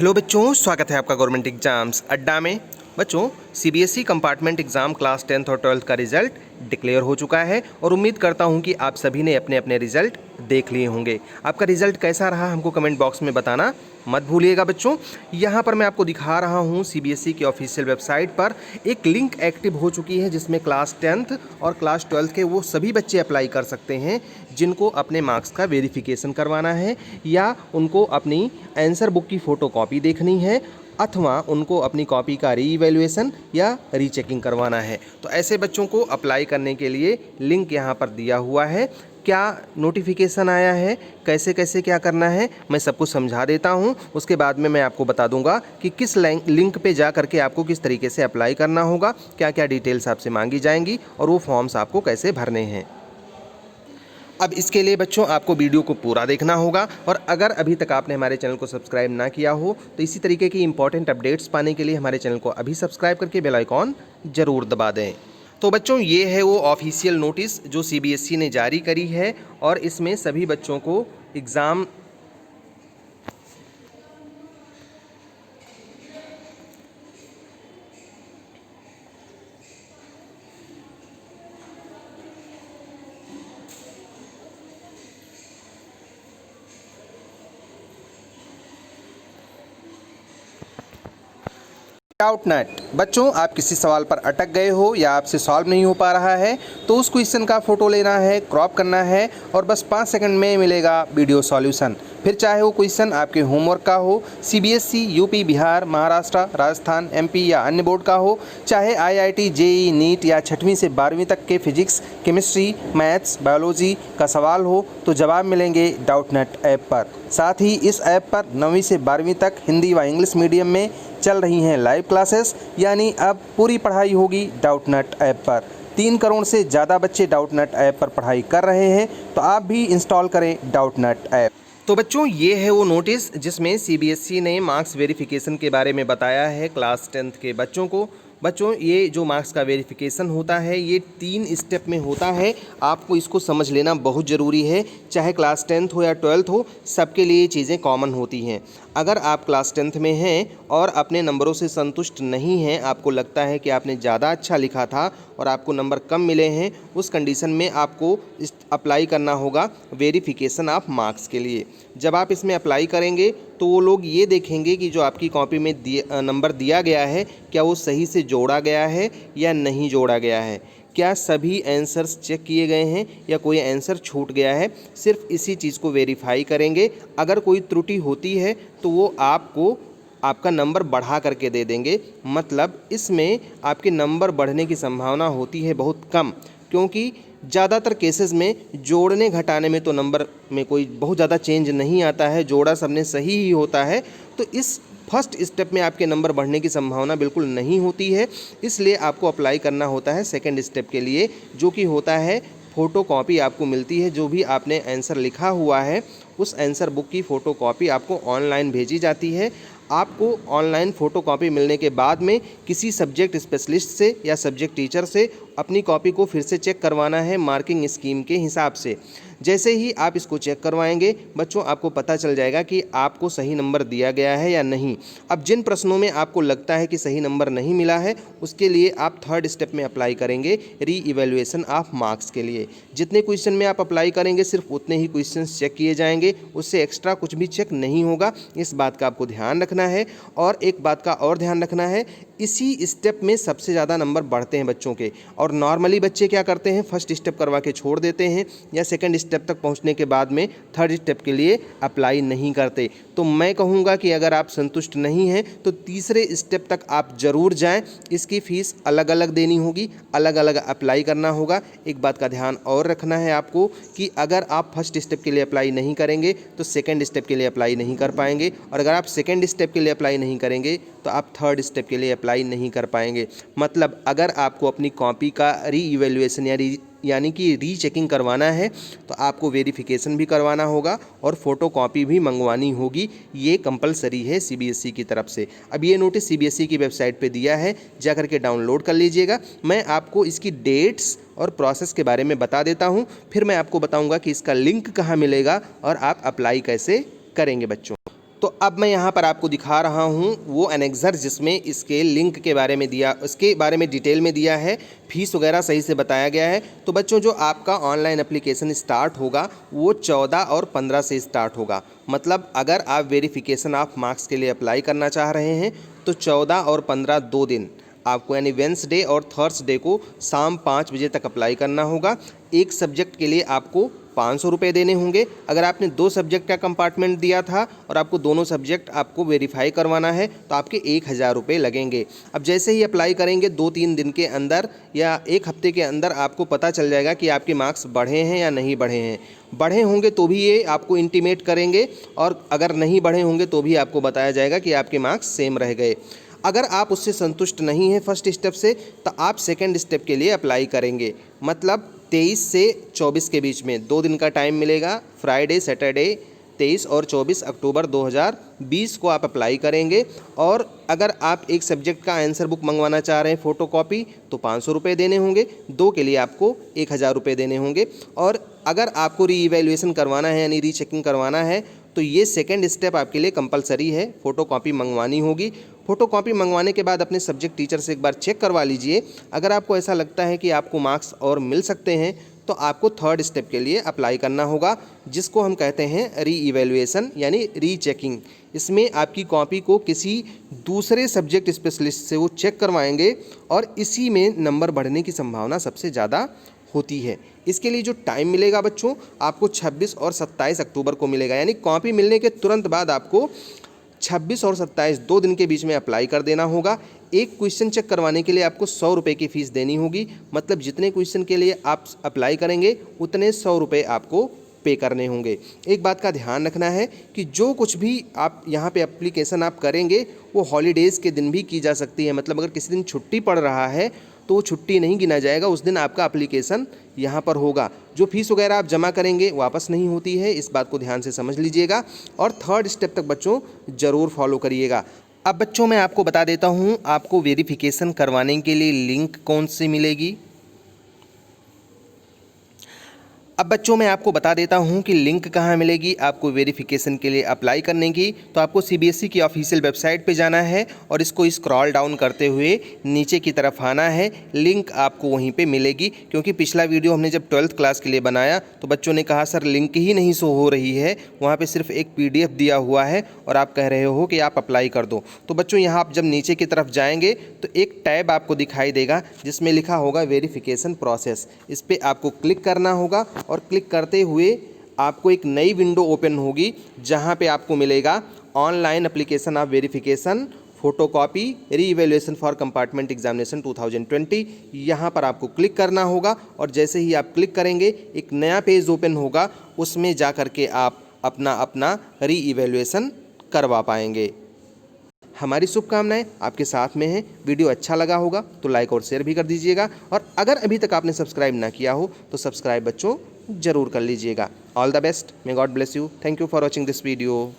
Hello बच्चों, स्वागत है आपका गवर्नमेंट एग्जाम्स अड्डा में। बच्चों, CBSE compartment exam class 10th और 12th का रिजल्ट डिक्लेयर हो चुका है और उम्मीद करता हूं कि आप सभी ने अपने अपने रिजल्ट देख लिए होंगे। आपका रिजल्ट कैसा रहा हमको कमेंट बॉक्स में बताना मत भूलिएगा। बच्चों, यहां पर मैं आपको दिखा रहा हूं सीबीएसई की ऑफिशियल वेबसाइट पर एक लिंक एक्टिव हो चुकी है जिसमें क्लास 10th और क्लास 12th के वो सभी बच्चे अप्लाई कर सकते हैं जिनको अपने मार्क्स का वेरिफिकेशन करवाना है या उनको अपनी आंसर बुक की फ़ोटोकॉपी देखनी है अथवा उनको अपनी कॉपी का रीइवैल्यूएशन या रीचेकिंग करवाना है। तो ऐसे बच्चों को अप्लाई करने के लिए लिंक यहाँ पर दिया हुआ है। क्या नोटिफिकेशन आया है, कैसे कैसे क्या करना है, मैं सब कुछ समझा देता हूँ। उसके बाद में मैं आपको बता दूंगा कि किस लिंक पे जा करके आपको किस तरीके से अप्लाई करना होगा, क्या क्या डिटेल्स आपसे मांगी जाएंगी और वो फॉर्म्स आपको कैसे भरने हैं। अब इसके लिए बच्चों आपको वीडियो को पूरा देखना होगा और अगर अभी तक आपने हमारे चैनल को सब्सक्राइब ना किया हो तो इसी तरीके की इंपॉर्टेंट अपडेट्स पाने के लिए हमारे चैनल को अभी सब्सक्राइब करके बेल आइकॉन जरूर दबा दें। तो बच्चों, ये है वो ऑफिशियल नोटिस जो सीबीएसई ने जारी करी है और इसमें सभी बच्चों को एग्ज़ाम डाउट नेट। बच्चों, आप किसी सवाल पर अटक गए हो या आपसे सॉल्व नहीं हो पा रहा है तो उस क्वेश्चन का फोटो लेना है, क्रॉप करना है और बस 5 सेकंड में मिलेगा वीडियो सॉल्यूशन। फिर चाहे वो क्वेश्चन आपके होमवर्क का हो, CBSE, UP, Bihar, Maharashtra, Rajasthan, MP या अन्य बोर्ड का हो, चाहे आईआईटी, जेईई, नीट या 6वीं से 12वीं तक के फिजिक्स, केमिस्ट्री, मैथ्स, बायोलॉजी का सवाल हो तो जवाब मिलेंगे डाउट नेट ऐप पर। साथ ही इस ऐप पर 9वीं से 12वीं तक हिंदी व इंग्लिश मीडियम में चल रही हैं लाइव क्लासेस, यानी अब पूरी पढ़ाई होगी डाउट नेट ऐप पर। 3 करोड़ से ज़्यादा बच्चे डाउट नेट ऐप पर पढ़ाई कर रहे हैं, तो आप भी इंस्टॉल करें डाउट नेट ऐप। तो बच्चों, ये है वो नोटिस जिसमें सीबीएसई ने मार्क्स वेरिफिकेशन के बारे में बताया है क्लास 10th के बच्चों को। बच्चों, ये जो मार्क्स का वेरिफिकेशन होता है ये 3 स्टेप में होता है। आपको इसको समझ लेना बहुत ज़रूरी है। चाहे क्लास 10th हो या 12th हो, सबके लिए ये चीज़ें कॉमन होती हैं। अगर आप क्लास 10th में हैं और अपने नंबरों से संतुष्ट नहीं हैं, आपको लगता है कि आपने ज़्यादा अच्छा लिखा था और आपको नंबर कम मिले हैं, उस कंडीशन में आपको अप्लाई करना होगा वेरिफिकेशन ऑफ मार्क्स के लिए। जब आप इसमें अप्लाई करेंगे तो वो लोग ये देखेंगे कि जो आपकी कॉपी में नंबर दिया गया है क्या वो सही से जोड़ा गया है या नहीं जोड़ा गया है, क्या सभी आंसर्स चेक किए गए हैं या कोई आंसर छूट गया है। सिर्फ इसी चीज़ को वेरीफाई करेंगे। अगर कोई त्रुटि होती है तो वो आपको आपका नंबर बढ़ा करके दे देंगे। मतलब इसमें आपके नंबर बढ़ने की संभावना होती है बहुत कम, क्योंकि ज़्यादातर केसेस में जोड़ने घटाने में तो नंबर में कोई बहुत ज़्यादा चेंज नहीं आता है, जोड़ा सबने सही ही होता है। तो इस फर्स्ट स्टेप में आपके नंबर बढ़ने की संभावना बिल्कुल नहीं होती है, इसलिए आपको अप्लाई करना होता है सेकंड स्टेप के लिए, जो कि होता है फ़ोटो कॉपी आपको मिलती है। जो भी आपने आंसर लिखा हुआ है उस आंसर बुक की फ़ोटो कॉपी आपको ऑनलाइन भेजी जाती है। आपको ऑनलाइन फ़ोटो कॉपी मिलने के बाद में किसी सब्जेक्ट स्पेशलिस्ट से या सब्जेक्ट टीचर से अपनी कॉपी को फिर से चेक करवाना है मार्किंग स्कीम के हिसाब से। जैसे ही आप इसको चेक करवाएंगे बच्चों, आपको पता चल जाएगा कि आपको सही नंबर दिया गया है या नहीं। अब जिन प्रश्नों में आपको लगता है कि सही नंबर नहीं मिला है उसके लिए आप थर्ड स्टेप में अप्लाई करेंगे री इवैल्यूएशन ऑफ मार्क्स के लिए। जितने क्वेश्चन में आप अप्लाई करेंगे सिर्फ उतने ही क्वेश्चन चेक किए जाएंगे, उससे एक्स्ट्रा कुछ भी चेक नहीं होगा। इस बात का आपको ध्यान रखना है। और एक बात का और ध्यान रखना है, इसी स्टेप में सबसे ज़्यादा नंबर बढ़ते हैं बच्चों के। और नॉर्मली बच्चे क्या करते हैं, फर्स्ट स्टेप करवा के छोड़ देते हैं या सेकंड स्टेप तक पहुंचने के बाद में थर्ड स्टेप के लिए अप्लाई नहीं करते। तो मैं कहूँगा कि अगर आप संतुष्ट नहीं हैं तो तीसरे स्टेप तक आप ज़रूर जाएं। इसकी फ़ीस अलग अलग देनी होगी, अलग अलग अप्लाई करना होगा। एक बात का ध्यान और रखना है आपको कि अगर आप फर्स्ट स्टेप के लिए अप्लाई नहीं करेंगे तो सेकेंड स्टेप के लिए अप्लाई नहीं कर पाएंगे, और अगर आप सेकेंड स्टेप के लिए अप्लाई नहीं करेंगे तो आप थर्ड स्टेप के लिए अप्लाई नहीं कर पाएंगे। मतलब अगर आपको अपनी कॉपी का री इवैल्यूएशन यानी कि रीचेकिंग करवाना है तो आपको वेरिफिकेशन भी करवाना होगा और फ़ोटो कॉपी भी मंगवानी होगी। ये कंपलसरी है सीबीएसई की तरफ से। अब ये नोटिस सीबीएसई की वेबसाइट पे दिया है, जा करके डाउनलोड कर लीजिएगा। मैं आपको इसकी डेट्स और प्रोसेस के बारे में बता देता हूँ, फिर मैं आपको बताऊँगा कि इसका लिंक कहाँ मिलेगा और आप अप्लाई कैसे करेंगे बच्चों। तो अब मैं यहाँ पर आपको दिखा रहा हूँ वो एनेक्सर जिसमें इसके लिंक के बारे में दिया, उसके बारे में डिटेल में दिया है, फीस वगैरह सही से बताया गया है। तो बच्चों जो आपका ऑनलाइन एप्लीकेशन स्टार्ट होगा वो 14 और 15 से स्टार्ट होगा। मतलब अगर आप वेरिफिकेशन ऑफ मार्क्स के लिए अप्लाई करना चाह रहे हैं तो 14 और 15 2 दिन आपको यानी वेंसडे और थर्सडे को शाम 5 बजे तक अप्लाई करना होगा। एक सब्जेक्ट के लिए आपको 500 रुपये देने होंगे। अगर आपने 2 सब्जेक्ट का कंपार्टमेंट दिया था और आपको दोनों सब्जेक्ट आपको वेरीफाई करवाना है तो आपके 1000 रुपये लगेंगे। अब जैसे ही अप्लाई करेंगे 2-3 दिन के अंदर या 1 हफ्ते के अंदर आपको पता चल जाएगा कि आपके मार्क्स बढ़े हैं या नहीं बढ़े हैं। बढ़े होंगे तो भी ये आपको इंटीमेट करेंगे और अगर नहीं बढ़े होंगे तो भी आपको बताया जाएगा कि आपके मार्क्स सेम रह गए। अगर आप उससे संतुष्ट नहीं हैं फर्स्ट स्टेप से तो आप सेकंड स्टेप के लिए अप्लाई करेंगे। मतलब 23 से 24 के बीच में 2 दिन का टाइम मिलेगा। फ्राइडे सैटरडे 23 और 24 अक्टूबर 2020 को आप अप्लाई करेंगे। और अगर आप एक सब्जेक्ट का आंसर बुक मंगवाना चाह रहे हैं फ़ोटो कॉपी तो 500 रुपये देने होंगे। 2 के लिए आपको 1000 रुपये देने होंगे। और अगर आपको री इवैल्यूएशन करवाना है यानी रीचेकिंग करवाना है तो ये सेकंड स्टेप आपके लिए कंपलसरी है, फ़ोटो कॉपी मंगवानी होगी। फ़ोटो कॉपी मंगवाने के बाद अपने सब्जेक्ट टीचर से एक बार चेक करवा लीजिए। अगर आपको ऐसा लगता है कि आपको मार्क्स और मिल सकते हैं तो आपको थर्ड स्टेप के लिए अप्लाई करना होगा, जिसको हम कहते हैं री इवैल्यूएशन यानी रीचेकिंग। इसमें आपकी कॉपी को किसी दूसरे सब्जेक्ट स्पेशलिस्ट से वो चेक करवाएंगे और इसी में नंबर बढ़ने की संभावना सबसे ज़्यादा होती है। इसके लिए जो टाइम मिलेगा बच्चों आपको 26 और 27 अक्टूबर को मिलेगा। यानी कॉपी मिलने के तुरंत बाद आपको 26 और 27 2 दिन के बीच में अप्लाई कर देना होगा। एक क्वेश्चन चेक करवाने के लिए आपको 100 रुपये की फ़ीस देनी होगी। मतलब जितने क्वेश्चन के लिए आप अप्लाई करेंगे उतने 100 रुपये आपको पे करने होंगे। एक बात का ध्यान रखना है कि जो कुछ भी आप यहाँ पे एप्लीकेशन आप करेंगे वो हॉलीडेज़ के दिन भी की जा सकती है। मतलब अगर किसी दिन छुट्टी पड़ रहा है तो वो छुट्टी नहीं गिना जाएगा, उस दिन आपका एप्लीकेशन यहाँ पर होगा। जो फीस वगैरह आप जमा करेंगे वापस नहीं होती है, इस बात को ध्यान से समझ लीजिएगा। और थर्ड स्टेप तक बच्चों ज़रूर फॉलो करिएगा। अब बच्चों मैं आपको बता देता हूँ आपको वेरिफिकेशन करवाने के लिए लिंक कौन सी मिलेगी। अब बच्चों मैं आपको बता देता हूं कि लिंक कहां मिलेगी आपको वेरिफिकेशन के लिए अप्लाई करने की। तो आपको सीबीएसई की ऑफिशियल वेबसाइट पे जाना है और इसको स्क्रॉल डाउन करते हुए नीचे की तरफ आना है। लिंक आपको वहीं पे मिलेगी, क्योंकि पिछला वीडियो हमने जब 12th क्लास के लिए बनाया तो बच्चों ने कहा सर लिंक ही नहीं शो हो रही है, वहाँ पर सिर्फ एक PDF दिया हुआ है और आप कह रहे हो कि आप अप्लाई कर दो। तो बच्चों यहाँ आप जब नीचे की तरफ जाएंगे तो एक टैब आपको दिखाई देगा जिसमें लिखा होगा वेरिफिकेशन प्रोसेस। इस पर आपको क्लिक करना होगा और क्लिक करते हुए आपको एक नई विंडो ओपन होगी जहां पे आपको मिलेगा online application of verification photocopy री इवैल्यूएशन फॉर कंपार्टमेंट एग्जामिनेशन 2020। यहाँ पर आपको क्लिक करना होगा और जैसे ही आप क्लिक करेंगे एक नया पेज ओपन होगा, उसमें जा कर के आप अपना री इवैल्यूएशन करवा पाएंगे। हमारी शुभकामनाएं आपके साथ में हैं। वीडियो अच्छा लगा होगा तो लाइक और शेयर भी कर दीजिएगा और अगर अभी तक आपने सब्सक्राइब ना किया हो तो सब्सक्राइब बच्चों ज़रूर कर लीजिएगा। All the best, may God bless you. Thank you for watching this video.